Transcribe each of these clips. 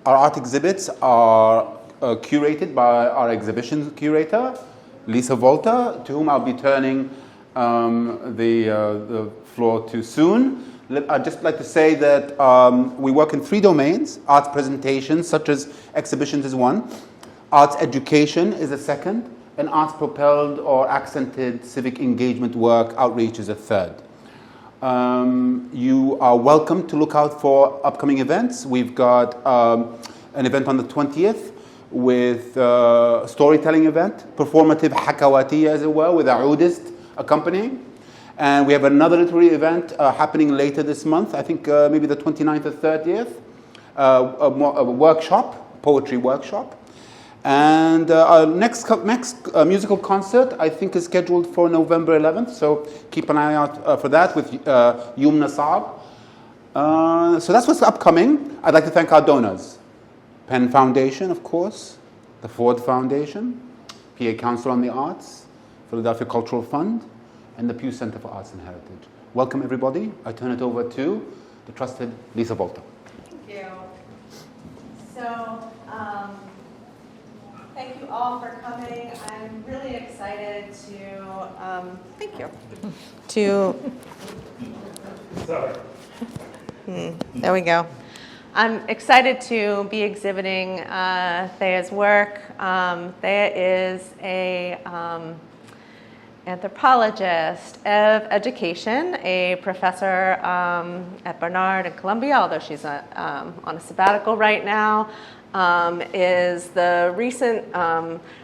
Our art exhibits are curated by our exhibition curator, Lisa Volta, to whom I'll be turning the floor to soon. I'd just like to say that we work in 3 domains. Arts presentations, such as exhibitions, is one. Arts education is a second. And arts propelled or accented civic engagement work outreach is a third. You are welcome to look out for upcoming events. We've got an event on the 20th with a storytelling event, performative hakawatiya as it were, with a oudist accompanying. And we have another literary event happening later this month, I think maybe the 29th or 30th, a workshop, poetry workshop. And our next musical concert, I think, is scheduled for November 11th, so keep an eye out for that with Yumna Saab. So that's what's upcoming. I'd like to thank our donors. Penn Foundation, of course, the Ford Foundation, PA Council on the Arts, Philadelphia Cultural Fund, and the Pew Center for Arts and Heritage. Welcome, everybody. I turn it over to the trusted Lisa Volta. Thank you. So, thank you all for coming. I'm really excited to, thank you. Sorry. There we go. I'm excited to be exhibiting Thea's work. Thea is a anthropologist of education, a professor at Barnard in Columbia, although she's on a sabbatical right now. Is the recent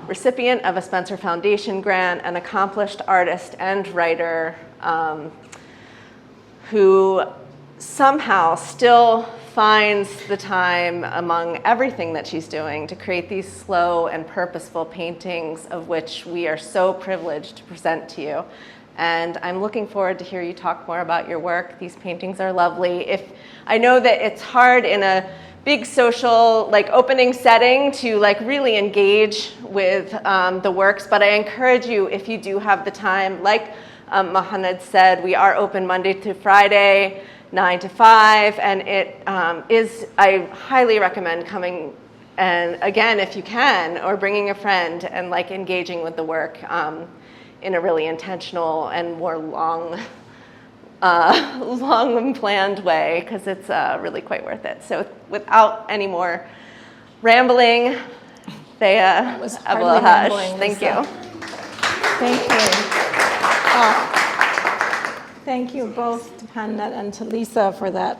recipient of a Spencer Foundation grant, an accomplished artist and writer who somehow still finds the time among everything that she's doing to create these slow and purposeful paintings of which we are so privileged to present to you. And I'm looking forward to hear you talk more about your work. These paintings are lovely. I know that it's hard in a big social, opening setting to really engage with the works, but I encourage you, if you do have the time, Mohammed said, we are open Monday to Friday, 9 to 5, and I highly recommend coming, and again, if you can, or bringing a friend and engaging with the work in a really intentional and more long and planned way, because it's really quite worth it. So without any more rambling, Thea Abu El-Haj, thank you. Thank you. Thank you both to Pannet and to Lisa for that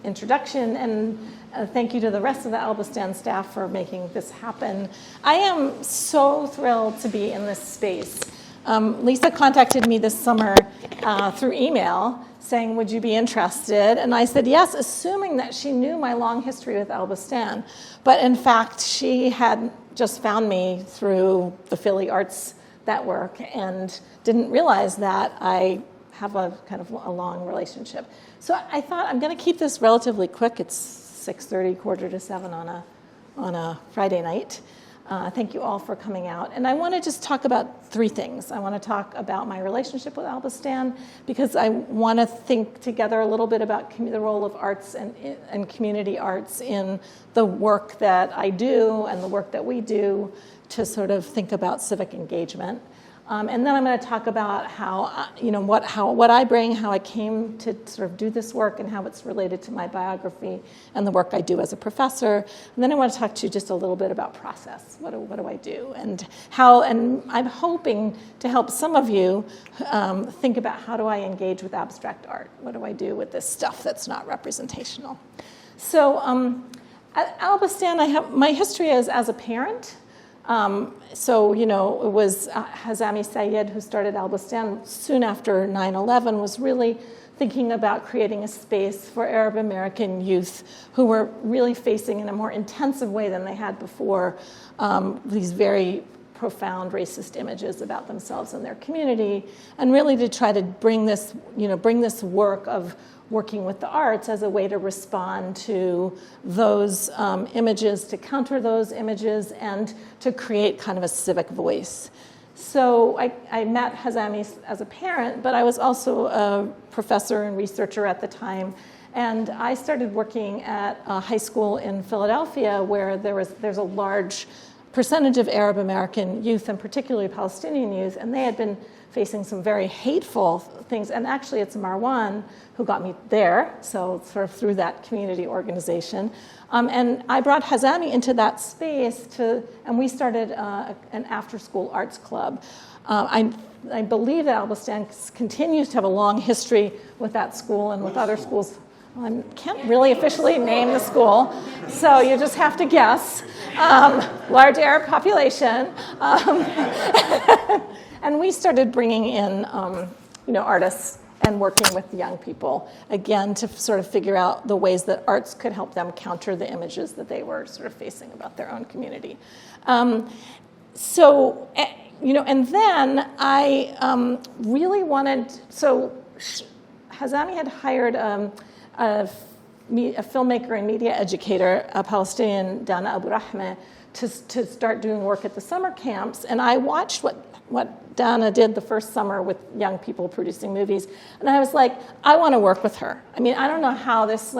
introduction, and thank you to the rest of the Albistan staff for making this happen. I am so thrilled to be in this space. Lisa contacted me this summer through email saying, would you be interested? And I said yes, assuming that she knew my long history with Albistan. But in fact, she had just found me through the Philly Arts Network and didn't realize that I have a kind of a long relationship. So I thought I'm going to keep this relatively quick. It's 6:30, 6:45 on a Friday night. Thank you all for coming out. And I want to just talk about 3 things. I want to talk about my relationship with Albistan, because I want to think together a little bit about the role of arts and community arts in the work that I do and the work that we do to sort of think about civic engagement. And then I'm going to talk about how, what I bring, how I came to sort of do this work, and how it's related to my biography and the work I do as a professor. And then I want to talk to you just a little bit about process. What do I do? And I'm hoping to help some of you think about, how do I engage with abstract art? What do I do with this stuff that's not representational? So at Albistan, my history is as a parent. It was Hazami Sayed who started Albistan soon after 9/11, was really thinking about creating a space for Arab American youth who were really facing in a more intensive way than they had before these very profound racist images about themselves and their community, and really to try to bring this work of working with the arts as a way to respond to those images, to counter those images, and to create kind of a civic voice. So I met Hazami as a parent, but I was also a professor and researcher at the time, And I started working at a high school in Philadelphia where there's a large percentage of Arab American youth, and particularly Palestinian youth, and they had been facing some very hateful things. And actually, it's Marwan who got me there, so sort of through that community organization. And I brought Hazami into that space and we started an after-school arts club. I believe that Al-Bustan continues to have a long history with that school and with other schools. I can't really officially name the school, so you just have to guess. Large Arab population. And we started bringing in artists and working with young people, again, to sort of figure out the ways that arts could help them counter the images that they were sort of facing about their own community. And then I really wanted, so Hazami had hired a filmmaker and media educator, a Palestinian, Thea Abu El-Haj, to start doing work at the summer camps. And I watched what Dana did the first summer with young people producing movies. And I was like, I want to work with her. I mean, I don't know how this,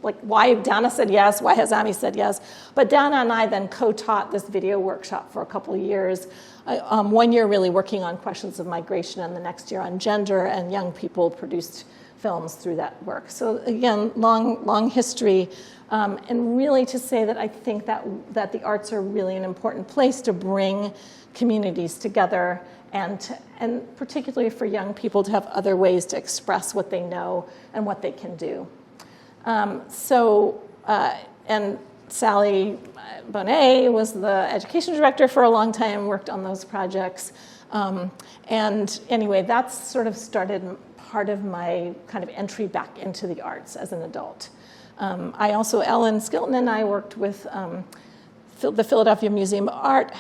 why Dana said yes, why Hazami said yes. But Dana and I then co-taught this video workshop for a couple of years. 1 year really working on questions of migration, and the next year on gender, and young people produced films through that work. So again, long history. And really to say that I think that the arts are really an important place to bring communities together, and particularly for young people to have other ways to express what they know and what they can do. And Sally Bonet was the education director for a long time, worked on those projects. And anyway, that's sort of started part of my kind of entry back into the arts as an adult. I also, Ellen Skilton and I worked with the Philadelphia Museum of Art,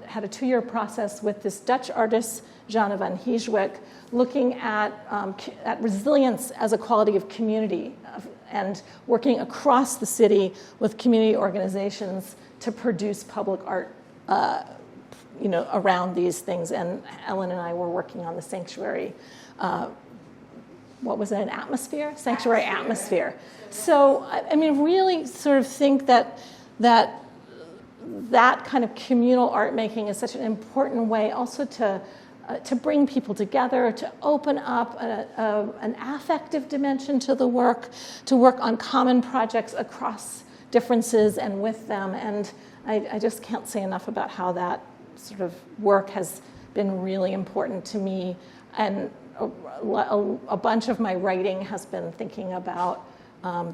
had a 2-year process with this Dutch artist, Jeanne van Heeswijk, looking at resilience as a quality of community, and working across the city with community organizations to produce public art around these things. And Ellen and I were working on the sanctuary, what was it, an atmosphere? Sanctuary atmosphere. So, I mean, really sort of think that kind of communal art making is such an important way also to bring people together, to open up an affective dimension to the work, to work on common projects across differences and with them. And I just can't say enough about how that sort of work has been really important to me. And a bunch of my writing has been thinking about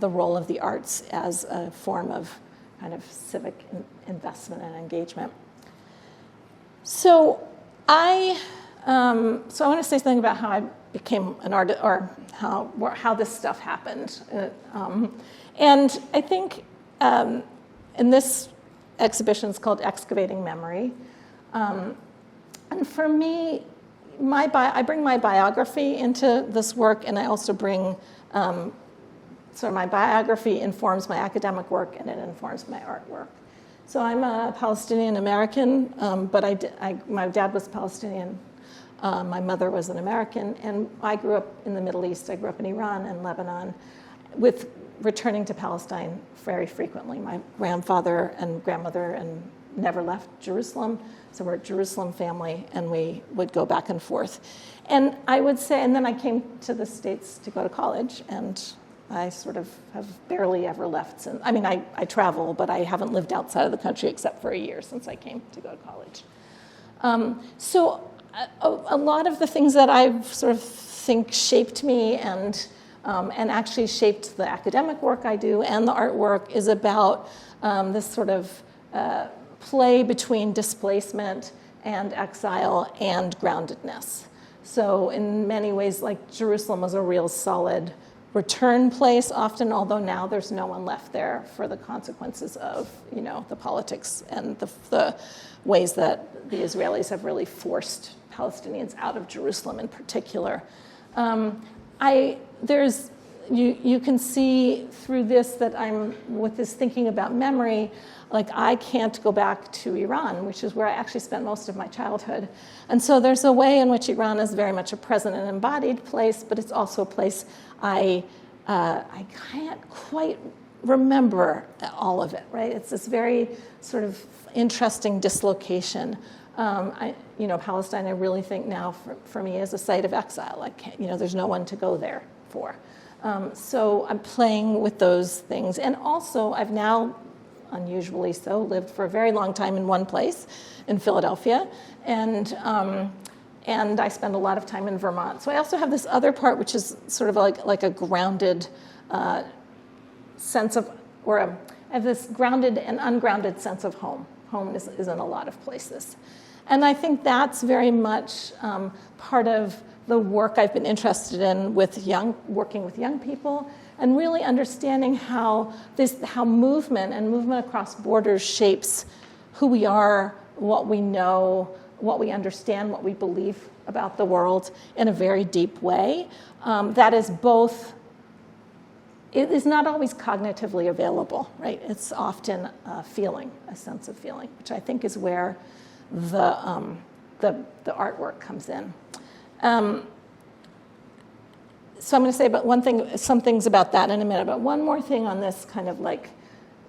the role of the arts as a form of kind of civic investment and engagement. So I want to say something about how I became an artist, or how this stuff happened. And I think in this exhibition, it's called Excavating Memory. And for me, I bring my biography into this work, and I also bring so my biography informs my academic work, and it informs my artwork. So I'm a Palestinian-American, but my dad was Palestinian. My mother was an American, and I grew up in the Middle East. I grew up in Iran and Lebanon, with returning to Palestine very frequently. My grandfather and grandmother never left Jerusalem, so we're a Jerusalem family, and we would go back and forth. And I would say, and then I came to the States to go to college, and I sort of have barely ever left since. I mean, I travel, but I haven't lived outside of the country except for a year since I came to go to college. So a lot of the things that I sort of think shaped me and actually shaped the academic work I do and the artwork is about this sort of play between displacement and exile and groundedness. So in many ways, like Jerusalem was a real solid return place often, although now there's no one left there for the consequences of, the politics and the ways that the Israelis have really forced Palestinians out of Jerusalem in particular. You can see through this that I'm, with this thinking about memory, like I can't go back to Iran, which is where I actually spent most of my childhood. And so there's a way in which Iran is very much a present and embodied place, but it's also a place I I can't quite remember all of it, right? It's this very sort of interesting dislocation. Palestine, I really think now for me is a site of exile. There's no one to go there for. So I'm playing with those things. And also, I've now, unusually so, lived for a very long time in one place, in Philadelphia. And I spend a lot of time in Vermont. So I also have this other part, which is sort of like a grounded sense of, I have this grounded and ungrounded sense of home. Home is in a lot of places. And I think that's very much part of the work I've been interested in working with young people, and really understanding how movement across borders shapes who we are, what we know, what we understand, what we believe about the world in a very deep way. That is both. It is not always cognitively available, right? It's often a sense of feeling, which I think is where the artwork comes in. So I'm going to say some things about that in a minute, but one more thing on this kind of like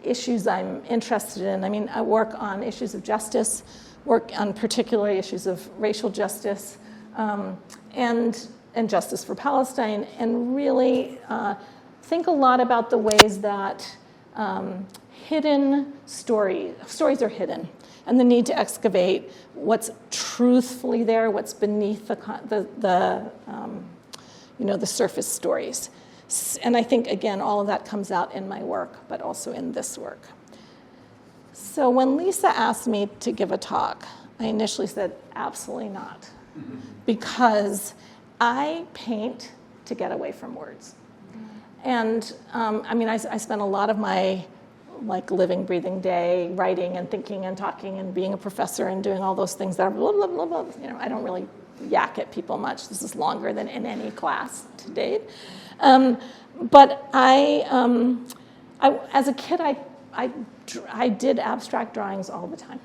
issues I'm interested in. I mean, I work on issues of justice, work on particularly issues of racial justice, and justice for Palestine, and really think a lot about the ways that hidden stories are hidden, and the need to excavate what's truthfully there, what's beneath the surface stories. And I think, again, all of that comes out in my work, but also in this work. So when Lisa asked me to give a talk, I initially said, absolutely not, because I paint to get away from words. And I spent a lot of my living, breathing day writing and thinking and talking and being a professor and doing all those things that are blah, blah, blah, blah. I don't really yak at people much. This is longer than in any class to date. But as a kid, I did abstract drawings all the time.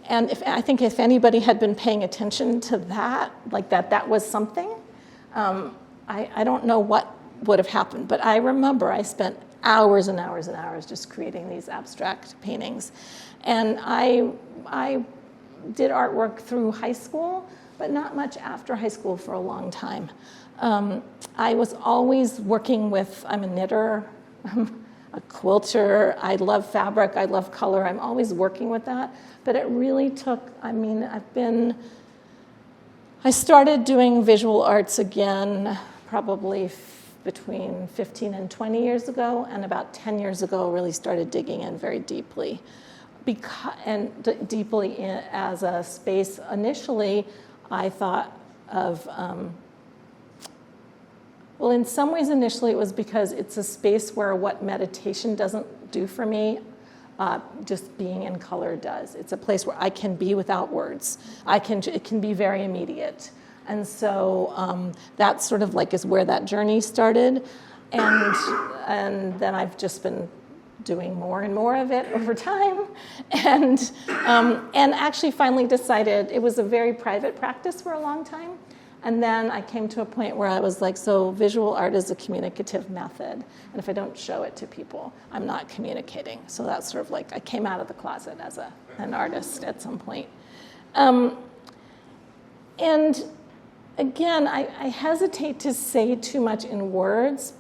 And I think if anybody had been paying attention to that, that was something, I don't know what would have happened. But I remember I spent hours and hours and hours just creating these abstract paintings. And I did artwork through high school, but not much after high school for a long time. I was always working with, I'm a knitter, I'm a quilter, I love fabric, I love color, I'm always working with that. But it really took, I started doing visual arts again probably between 15 and 20 years ago, and about 10 years ago really started digging in very deeply. Deeply as a space. Initially, I thought of, in some ways initially it was because it's a space where what meditation doesn't do for me, just being in color does. It's a place where I can be without words. It can be very immediate. And so that sort of is where that journey started. And then I've just been doing more and more of it over time. And actually finally decided it was a very private practice for a long time. And then I came to a point where I was like, so visual art is a communicative method. And if I don't show it to people, I'm not communicating. So that's sort of I came out of the closet as an artist at some point. And again, I hesitate to say too much in words,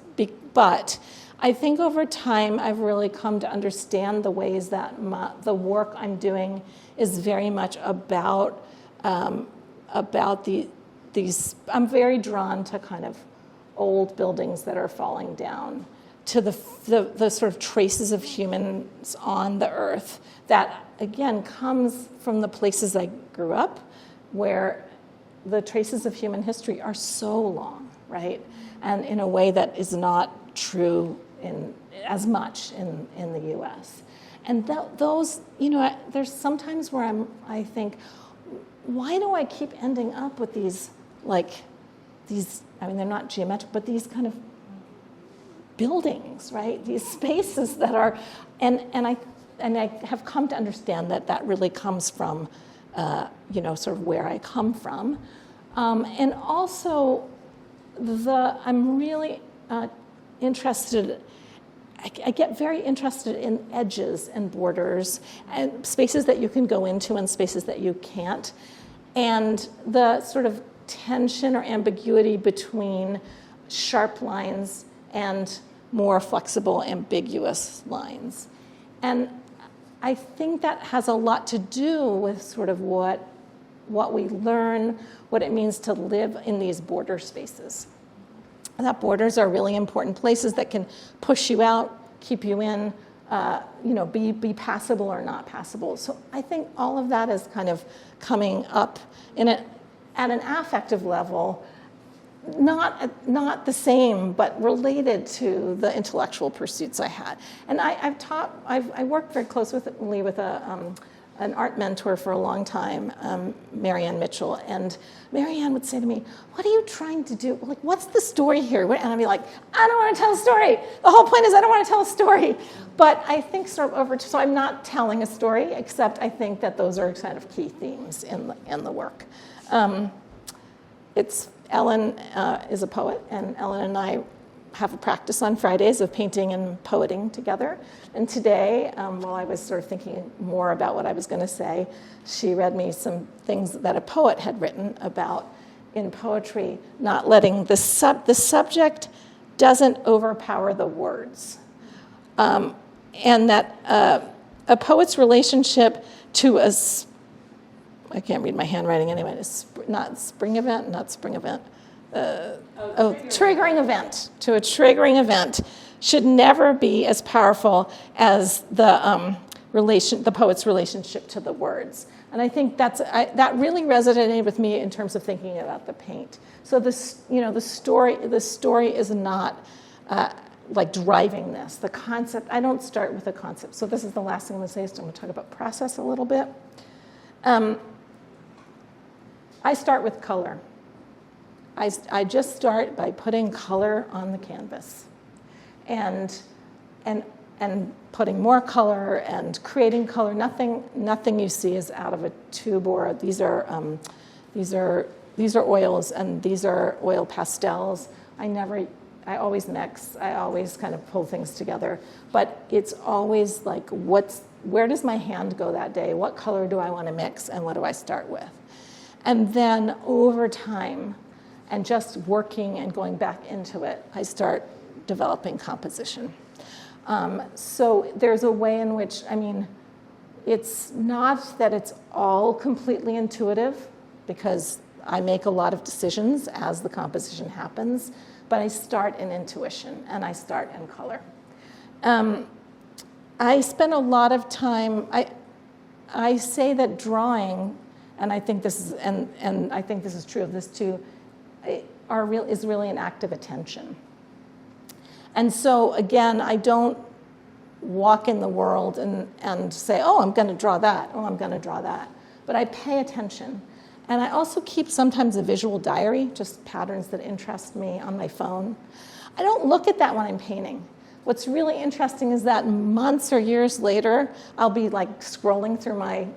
but I think over time I've really come to understand the ways that the work I'm doing is very much about these. I'm very drawn to kind of old buildings that are falling down, to the sort of traces of humans on the earth that, again, comes from the places I grew up, where the traces of human history are so long, right? And in a way that is not true as much in the U.S. And those, there's sometimes where I think, why do I keep ending up with these, they're not geometric, but these kind of buildings, right? These spaces that are, and I have come to understand that really comes from, sort of where I come from. And also, I'm really interested, I get very interested in edges and borders and spaces that you can go into and spaces that you can't. And the sort of tension or ambiguity between sharp lines and more flexible, ambiguous lines. And I think that has a lot to do with sort of what we learn, what it means to live in these border spaces. And that borders are really important places that can push you out, keep you in, be passable or not passable. So I think all of that is kind of coming up at an affective level, not the same, but related to the intellectual pursuits I had. And I worked very closely with an art mentor for a long time, Marianne Mitchell, and Marianne would say to me, "What are you trying to do? Like, what's the story here?" And I'd be like, "I don't want to tell a story. The whole point is I don't want to tell a story." But I think sort of so I'm not telling a story, except I think that those are kind of key themes in the work. Ellen is a poet, and Ellen and I have a practice on Fridays of painting and poeting together. And today, while I was sort of thinking more about what I was going to say, she read me some things that a poet had written about, in poetry, not letting the subject doesn't overpower the words. And that a poet's relationship to I can't read my handwriting anyway, triggering event. To a triggering event should never be as powerful as the poet's relationship to the words. And I think that really resonated with me in terms of thinking about the paint. So the story is not like driving this. The concept, I don't start with the concept. So this is the last thing I'm going to say, so I'm going to talk about process a little bit. I start with color. I just start by putting color on the canvas, and putting more color and creating color. Nothing you see is out of a tube, or these are oils, and these are oil pastels. I always mix. I always kind of pull things together, but it's always like, where does my hand go that day? What color do I want to mix, and what do I start with? And then over time, and just working and going back into it, I start developing composition. So there's a way in which, it's not that it's all completely intuitive, because I make a lot of decisions as the composition happens, but I start in intuition and I start in color. I spend a lot of time, I say that drawing, and I think this is, and I think this is true of this too, is really an act of attention. And so again, I don't walk in the world and say, oh, I'm going to draw that, oh, I'm going to draw that. But I pay attention. And I also keep sometimes a visual diary, just patterns that interest me, on my phone. I don't look at that when I'm painting. What's really interesting is that months or years later, I'll be like scrolling through my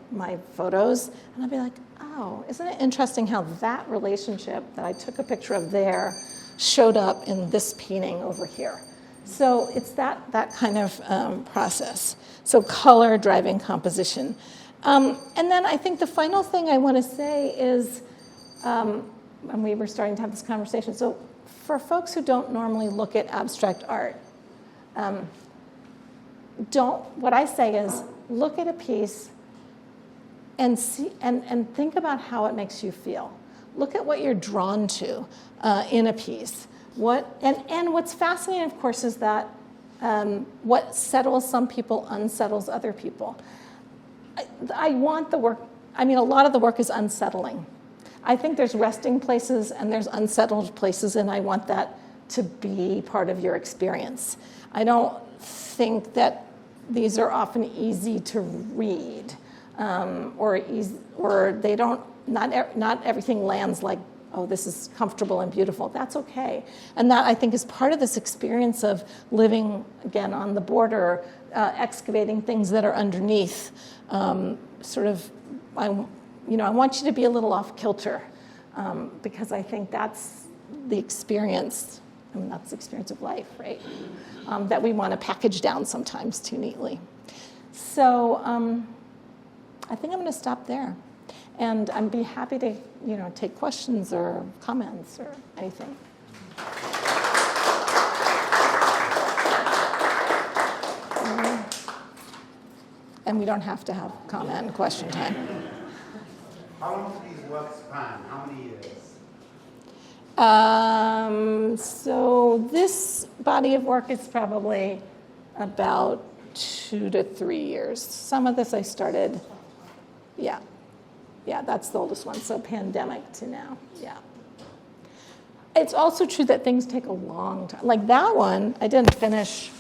photos, and I'll be like, oh, isn't it interesting how that relationship that I took a picture of there showed up in this painting over here. So it's that kind of process. So color driving composition. And then I think the final thing I want to say is, and we were starting to have this conversation, so for folks who don't normally look at abstract art, what I say is, look at a piece and see and think about how it makes you feel. Look at what you're drawn to in a piece. And what's fascinating, of course, is that what settles some people unsettles other people. I want the work, a lot of the work is unsettling. I think there's resting places and there's unsettled places, and I want that to be part of your experience. I don't think that these are often easy to read, or they don't, not everything lands like, oh, this is comfortable and beautiful. That's okay. And that, I think, is part of this experience of living, again, on the border, excavating things that are underneath. I want you to be a little off kilter, because I think that's the experience I mean, that's the experience of life, right? That we want to package down sometimes too neatly. So I think I'm going to stop there. And I'd be happy to, take questions or comments or anything. And we don't have to have comment and question time. How long do these works span? How many years? So this body of work is probably about 2 to 3 years. Some of this I started, yeah, that's the oldest one, so pandemic to now, yeah. It's also true that things take a long time. Like that one, I didn't finish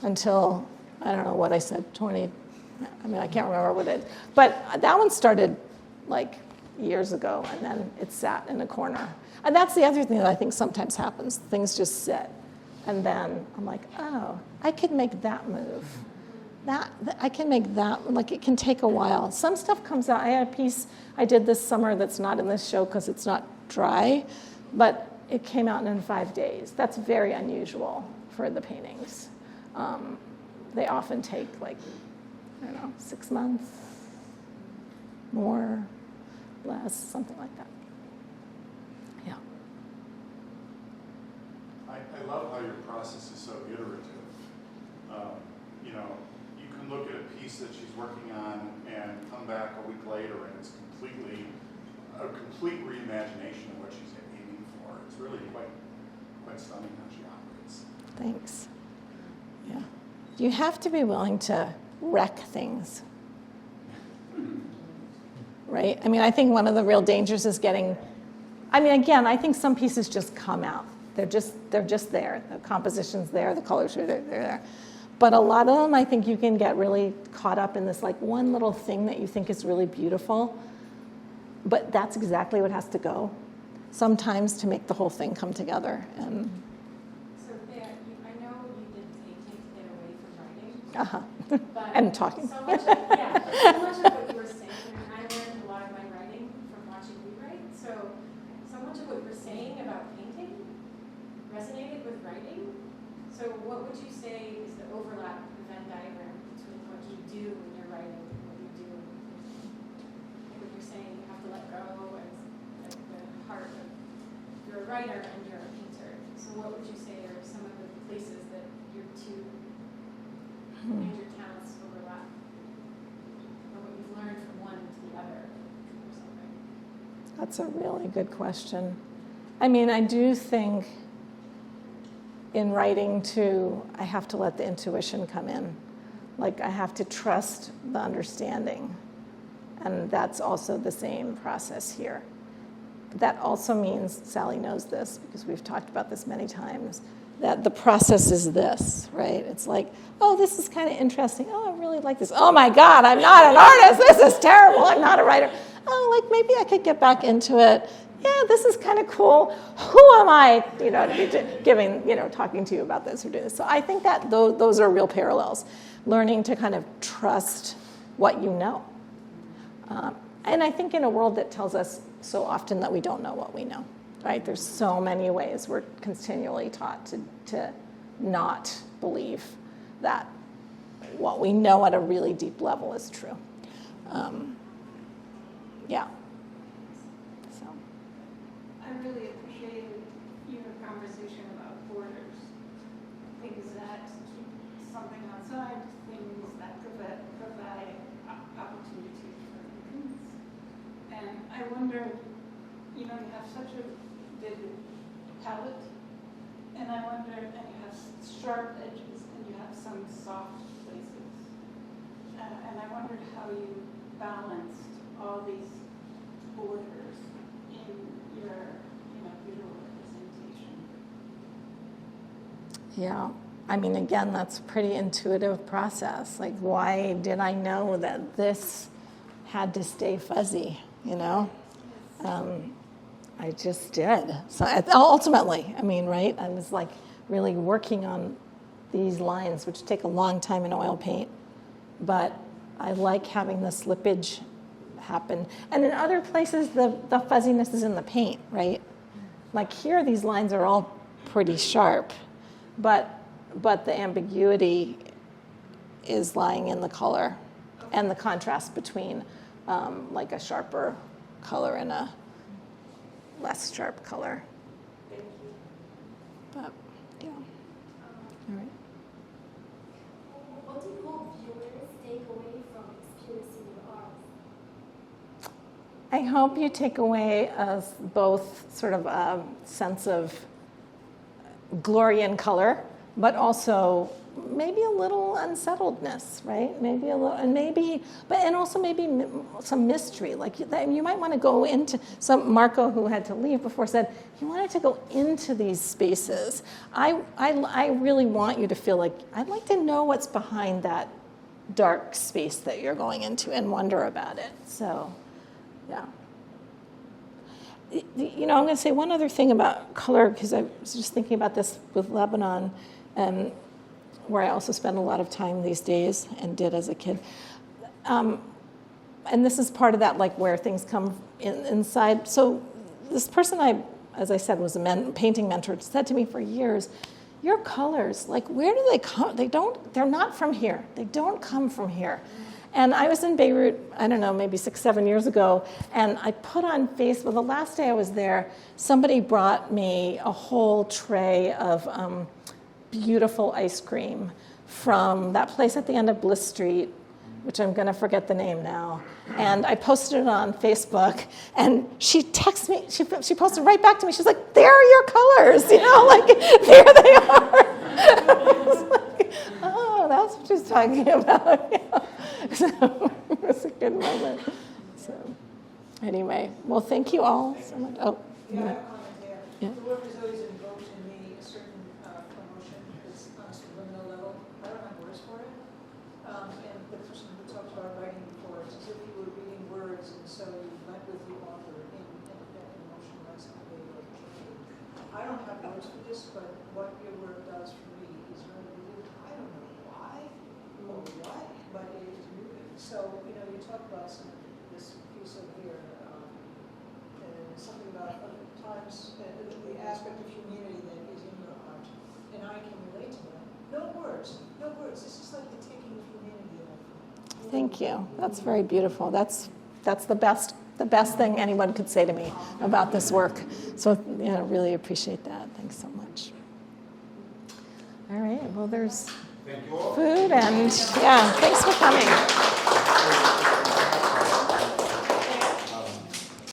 until, I don't know what I said, I can't remember what it is. But that one started like years ago, and then it sat in a corner. And that's the other thing that I think sometimes happens. Things just sit. And then I'm like, oh, I could make that move. I can make that, like it can take a while. Some stuff comes out. I had a piece I did this summer that's not in this show because it's not dry, but it came out in 5 days. That's very unusual for the paintings. They often take 6 months, more, less, something like that. Yeah. I love how your process is so iterative. You can look at a piece that she's working on and come back a week later and it's a complete reimagination of what she's aiming for. It's really quite stunning how she operates. Thanks. Yeah. You have to be willing to wreck things. Right? I mean, I think one of the real dangers is I think some pieces just come out. They're just there. The composition's there, the colors are there, they're there. But a lot of them, I think you can get really caught up in this one little thing that you think is really beautiful, but that's exactly what has to go sometimes to make the whole thing come together. And so Thea, I know you did painting to get away from writing. But and talking. So much of what you were saying, and I learned a lot of my writing from watching you write. So much of what you were saying about painting resonated with writing. So what would you say is the overlap of the Venn diagram between what you do when you're writing and what you do when you're saying you have to let go as the heart of you're a writer and you're a painter. So what would you say are some of the places that your two major talents overlap? Or what you've learned from one to the other or something? That's a really good question. I mean, I do think in writing too, I have to let the intuition come in. I have to trust the understanding. And that's also the same process here. That also means, Sally knows this because we've talked about this many times, that the process is this, right? It's oh, this is kind of interesting. Oh, I really like this. Oh my God, I'm not an artist. This is terrible. I'm not a writer. Oh, maybe I could get back into it. Yeah, this is kind of cool. Who am I, to be talking to you about this or doing this? So I think that those are real parallels. Learning to kind of trust what you know. And I think in a world that tells us so often that we don't know what we know, right? There's so many ways we're continually taught to not believe that what we know at a really deep level is true. Yeah. So. I really appreciated your conversation about borders, things that keep something outside, things that provide opportunities for humans. And I wonder, you have such a vivid palette, and I wonder, and you have sharp edges, and you have some soft places. And I wondered how you balanced all these borders in your visual representation. Yeah. I mean, again, that's a pretty intuitive process. Why did I know that this had to stay fuzzy, I just did. So ultimately, right? I was really working on these lines, which take a long time in oil paint. But I like having the slippage happen. And in other places, the fuzziness is in the paint, right? Here, these lines are all pretty sharp, but the ambiguity is lying in the color and the contrast between like a sharper color and a less sharp color. Thank you. But yeah, all right. What do you hope viewers take away from experiencing your art? I hope you take away both sort of a sense of glory and color, but also maybe a little unsettledness, right? Maybe a little, and also maybe some mystery. Like you might want to go into Marco, who had to leave before, said he wanted to go into these spaces. I really want you to feel like I'd like to know what's behind that dark space that you're going into and wonder about it. So, yeah. You know, I'm going to say one other thing about color, because I was just thinking about this with Lebanon, where I also spend a lot of time these days and did as a kid. And this is part of that, like where things come inside. So this person as I said, was a painting mentor, said to me for years, your colors, like where do they come? They're not from here. They don't come from here. And I was in Beirut, I don't know, maybe 6-7 years ago, and I put on Facebook, the last day I was there, somebody brought me a whole tray of beautiful ice cream from that place at the end of Bliss Street, which I'm going to forget the name now. And I posted it on Facebook, and she texted me, she posted right back to me, she's like, there are your colors, you know, like, there they are. I was like, oh, that's what she's talking about. Yeah. So it was a good moment. So anyway, well, thank you all so much. Oh, Yeah, I have a comment there. Yeah. The work has always invoked in me a certain promotion that's on a subliminal level. I don't have words for it. And the person who talked about writing before, it's as if you were reading words, and so you went with the author in that emotionless way of journey. I don't have words for this, but what your work does for me is really moving. I don't know why or what, but it is moving. So, you know, you talk about this piece over here, and something about other times, the aspect of humanity that is in your art, and I can relate to that. No words. This is like the taking of humanity out. thank you. That's very beautiful. That's the best thing anyone could say to me about this work. So, you know, really appreciate that. Thanks so much. All right. Well, there's food and yeah. Thanks for coming.